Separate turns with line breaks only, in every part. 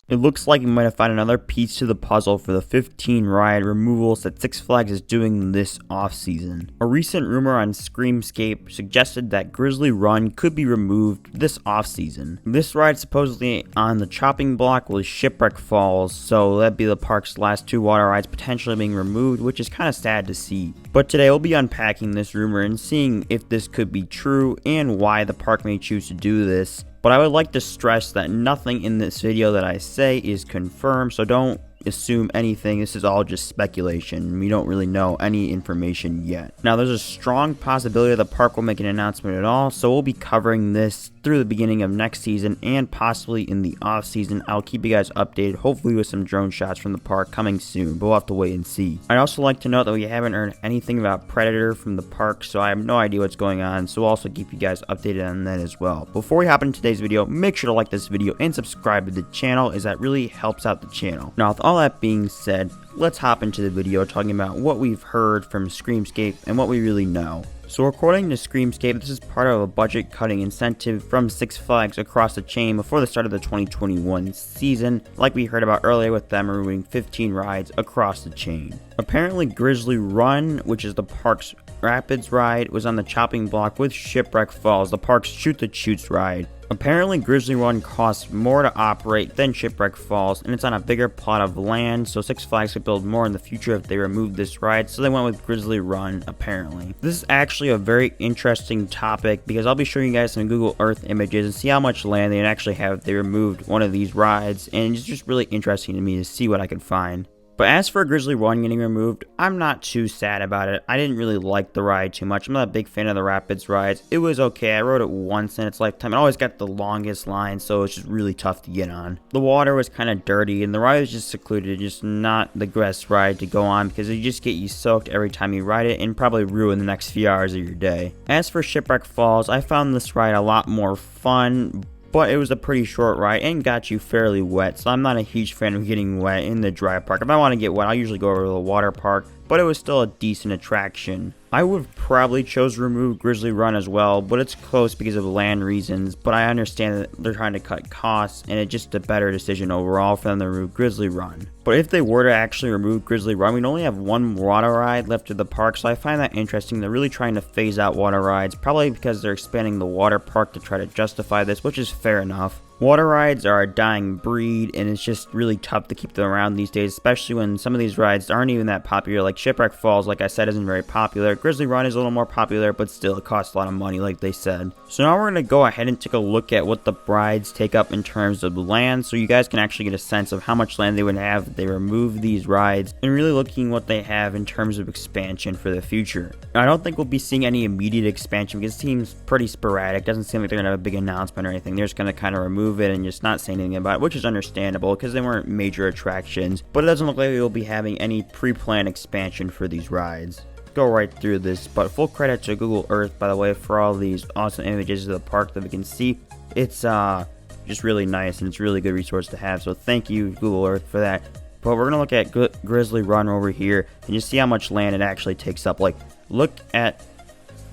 It looks like we might have found another piece to the puzzle for the 15 ride removals that Six Flags is doing this off-season. A recent rumor on Screamscape suggested that Grizzly Run could be removed this off-season. This ride supposedly on the chopping block was Shipwreck Falls, so that'd be the park's last 2 water rides potentially being removed, which is kind of sad to see. But today we'll be unpacking this rumor and seeing if this could be true and why the park may choose to do this. But I would like to stress that nothing in this video that I say is confirmed, so don't assume anything. This is all just speculation. We don't really know any information yet. Now, there's a strong possibility the park will make an announcement at all, so we'll be covering this through the beginning of next season and possibly in the off season. I'll keep you guys updated, hopefully with some drone shots from the park coming soon, but we'll have to wait and see. I'd also like to note that we haven't heard anything about Predator from the park, so I have no idea what's going on, so we'll also keep you guys updated on that as well. Before we hop into today's video, make sure to like this video and subscribe to the channel, as that really helps out the channel. Now, with all that being said, let's hop into the video talking about what we've heard from Screamscape and what we really know. So according to Screamscape, this is part of a budget cutting incentive from Six Flags across the chain before the start of the 2021 season, like we heard about earlier with them removing 15 rides across the chain. Apparently Grizzly Run, which is the park's Rapids ride, was on the chopping block with Shipwreck Falls, the park's Shoot the Chutes ride. Apparently Grizzly Run costs more to operate than Shipwreck Falls, and it's on a bigger plot of land, so Six Flags could build more in the future if they removed this ride, so they went with Grizzly Run apparently. This is actually a very interesting topic because I'll be showing you guys some Google Earth images and see how much land they actually have if they removed one of these rides, and it's just really interesting to me to see what I could find. But as for Grizzly Run getting removed, I'm not too sad about it. I didn't really like the ride too much. I'm not a big fan of the Rapids rides. It was okay. I rode it once in its lifetime. It always got the longest line, so it's just really tough to get on. The water was kind of dirty, and the ride was just secluded. Just not the best ride to go on because you just get you soaked every time you ride it and probably ruin the next few hours of your day. As for Shipwreck Falls, I found this ride a lot more fun, but it was a pretty short ride and got you fairly wet, so I'm not a huge fan of getting wet in the dry park. If I want to get wet, I'll usually go over to the water park, but it was still a decent attraction. I would have probably chose to remove Grizzly Run as well, but it's close because of land reasons, but I understand that they're trying to cut costs, and it's just a better decision overall for them to remove Grizzly Run. But if they were to actually remove Grizzly Run, we'd only have one water ride left of the park, so I find that interesting. They're really trying to phase out water rides, probably because they're expanding the water park to try to justify this, which is fair enough. Water rides are a dying breed, and it's just really tough to keep them around these days, especially when some of these rides aren't even that popular. Like Shipwreck Falls, like I said, isn't very popular. Grizzly Run is a little more popular, but still it costs a lot of money, like they said. So now we're going to go ahead and take a look at what the rides take up in terms of land, so you guys can actually get a sense of how much land they would have if they remove these rides, and really looking what they have in terms of expansion for the future. Now, I don't think we'll be seeing any immediate expansion because it seems pretty sporadic. Doesn't seem like they're going to have a big announcement or anything. They're just going to kind of remove it and just not say anything about it, which is understandable because they weren't major attractions, but it doesn't look like we will be having any pre-planned expansion for these rides. Go right through this, but full credit to Google Earth, by the way, for all these awesome images of the park that we can see. It's just really nice, and it's a really good resource to have, so thank you Google Earth for that. But we're gonna look at Grizzly Run over here and just see how much land it actually takes up. Like, look at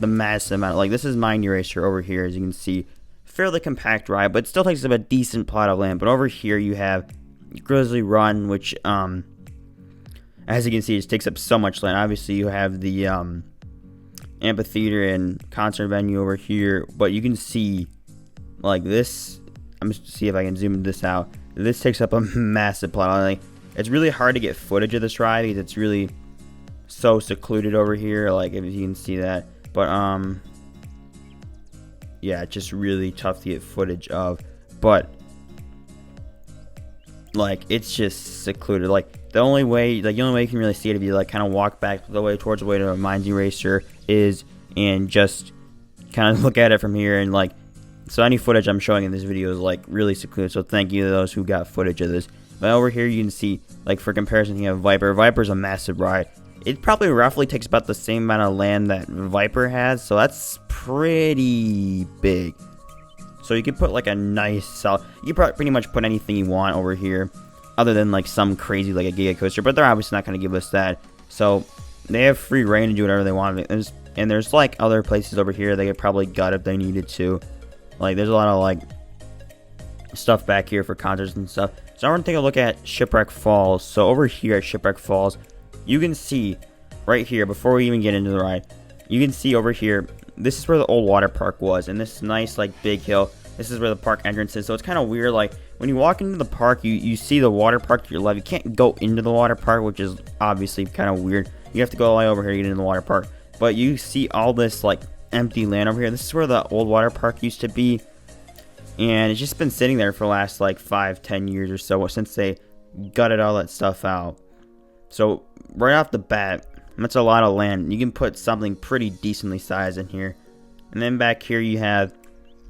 the massive amount. Like, this is Mind Eraser over here, as you can see. Fairly compact ride, but it still takes up a decent plot of land. But over here you have Grizzly Run, which as you can see, it takes up so much land. Obviously you have the amphitheater and concert venue over here, but you can see like this. I'm just see if I can zoom this out. This takes up a massive plot of land. It's really hard to get footage of this ride because it's really so secluded over here, like if you can see that. But yeah, it's just really tough to get footage of, but like it's just secluded. Like the only way you can really see it if you like kind of walk back the way towards the way to a Mind Eraser is, and just kind of look at it from here, and like, so any footage I'm showing in this video is like really secluded, so thank you to those who got footage of this. But over here you can see, like for comparison, you have Viper. Viper's a massive ride. It probably roughly takes about the same amount of land that Viper has, so that's pretty big. So you could put like a nice, you could pretty much put anything you want over here, other than like some crazy like a Giga Coaster, but they're obviously not going to give us that. So they have free reign to do whatever they want. And there's like other places over here they could probably gut if they needed to. Like there's a lot of like stuff back here for concerts and stuff. So I want to take a look at Shipwreck Falls. So over here at Shipwreck Falls, you can see right here, before we even get into the ride, you can see over here, this is where the old water park was, and this nice like big hill, this is where the park entrance is. So it's kind of weird, like when you walk into the park, you see the water park to your left. You can't go into the water park, which is obviously kind of weird. You have to go all the way over here to get into the water park. But you see all this like empty land over here. This is where the old water park used to be, and it's just been sitting there for the last like 5-10 years or so since they gutted all that stuff out. So right off the bat, that's a lot of land. You can put something pretty decently sized in here. And then back here you have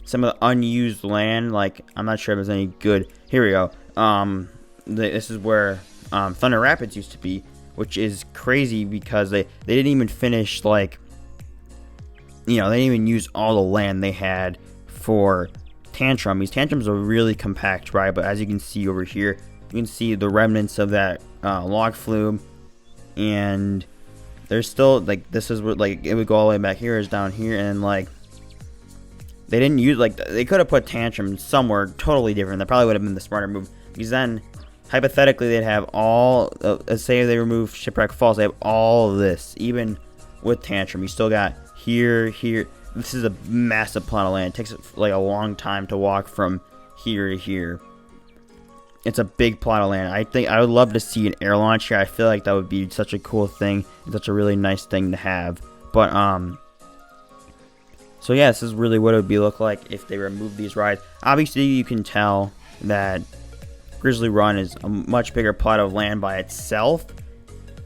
some of the unused land. Like, I'm not sure if there's any good. Here we go. This is where Thunder Rapids used to be, which is crazy because they didn't even finish, like, you know, they didn't even use all the land they had for Tantrum. These Tantrums are really compact, right? But as you can see over here, you can see the remnants of that log flume, and there's still, like, this is what, like, it would go all the way back here, is down here, and like they didn't use, like, they could have put Tantrum somewhere totally different. That probably would have been the smarter move, because then hypothetically they'd have all, say they remove Shipwreck Falls, they have all of this. Even with Tantrum, you still got here. This is a massive plot of land. It takes like a long time to walk from here to here. It's a big plot of land. I think I would love to see an air launch here. I feel like that would be such a cool thing, such a really nice thing to have. But so yeah, this is really what it would look like if they remove these rides. Obviously, you can tell that Grizzly Run is a much bigger plot of land by itself,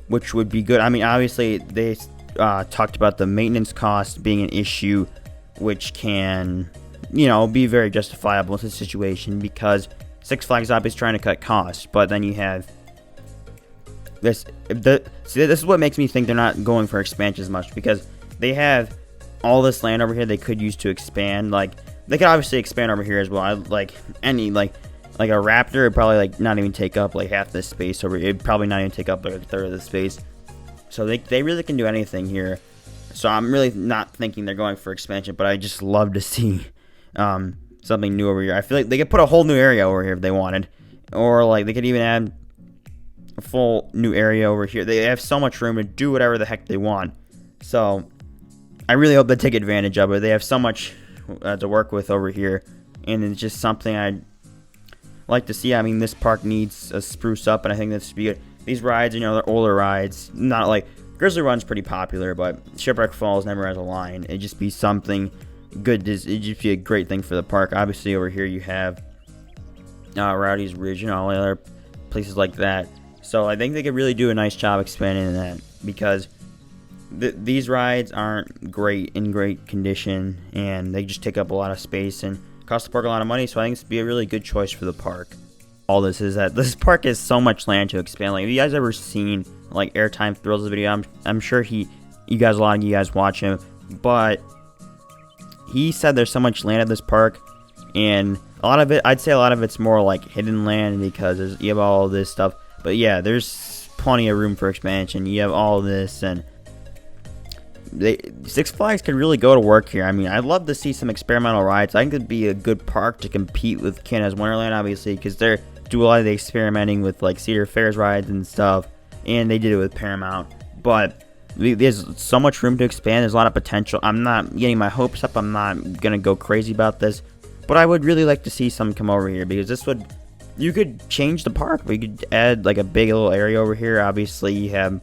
which would be good. I mean, obviously they talked about the maintenance cost being an issue, which can, you know, be very justifiable in this situation, because Six Flags obviously trying to cut costs. But then you have this. See, this is what makes me think they're not going for expansion as much, because they have all this land over here they could use to expand. Like, they could obviously expand over here as well. Like any like a Raptor would probably like not even take up like half this space over here. It'd probably not even take up like a third of the space. So they really can do anything here. So I'm really not thinking they're going for expansion, but I just love to see something new over here. I feel like they could put a whole new area over here if they wanted, or like they could even add a full new area over here. They have so much room to do whatever the heck they want. So I really hope they take advantage of it. They have so much to work with over here, and it's just something I'd like to see. I mean, this park needs a spruce up, and I think this would be good. These rides, you know, they're older rides. Not like Grizzly Run's pretty popular, but Shipwreck Falls never has a line. It'd just be something good. It'd just be a great thing for the park. Obviously, over here you have Rowdy's Ridge and all the other places like that. So I think they could really do a nice job expanding that, because these rides aren't in great condition, and they just take up a lot of space and cost the park a lot of money. So I think this would be a really good choice for the park. All this is that this park has so much land to expand. Like, have you guys ever seen like Airtime Thrills video? I'm sure a lot of you guys watch him, but he said there's so much land at this park, and a lot of it, I'd say a lot of it's more like hidden land, because you have all this stuff. But yeah, there's plenty of room for expansion. You have all this, and Six Flags could really go to work here. I mean, I'd love to see some experimental rides. I think it'd be a good park to compete with Canada's Wonderland, obviously, because they do a lot of the experimenting with like Cedar Fair's rides and stuff, and they did it with Paramount. But there's so much room to expand. There's a lot of potential. I'm not getting my hopes up. I'm not gonna go crazy about this, but I would really like to see some come over here, because you could change the park. We could add like a big little area over here. Obviously, you have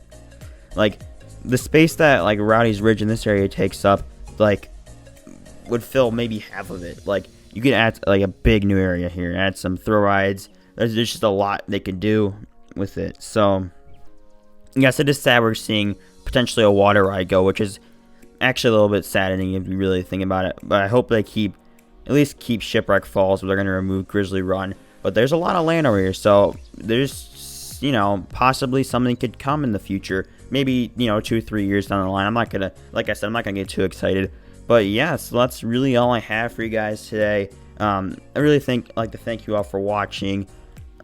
like the space that like Rowdy's Ridge in this area takes up, like, would fill maybe half of it. Like, you could add like a big new area here, add some thrill rides. There's just a lot they could do with it. So yes, it is sad we're seeing potentially a water ride go, which is actually a little bit saddening if you really think about it. But I hope they at least keep Shipwreck Falls, but they're going to remove Grizzly Run. But there's a lot of land over here, so there's, you know, possibly something could come in the future. Maybe, you know, 2-3 years down the line. I'm not gonna, like I said, I'm not gonna get too excited. But yeah, so that's really all I have for you guys today. I really like to thank you all for watching.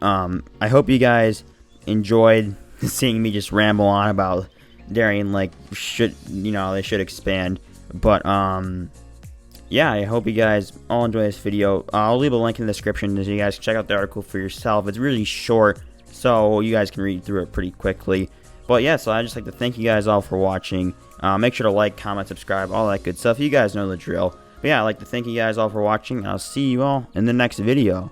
I hope you guys enjoyed seeing me just ramble on about Darien Lake. They should expand. But yeah, I hope you guys all enjoy this video. I'll leave a link in the description so you guys can check out the article for yourself. It's really short, so you guys can read through it pretty quickly. But yeah, so I'd just like to thank you guys all for watching. Make sure to like, comment, subscribe, all that good stuff. You guys know the drill. But yeah, I'd like to thank you guys all for watching. I'll see you all in the next video.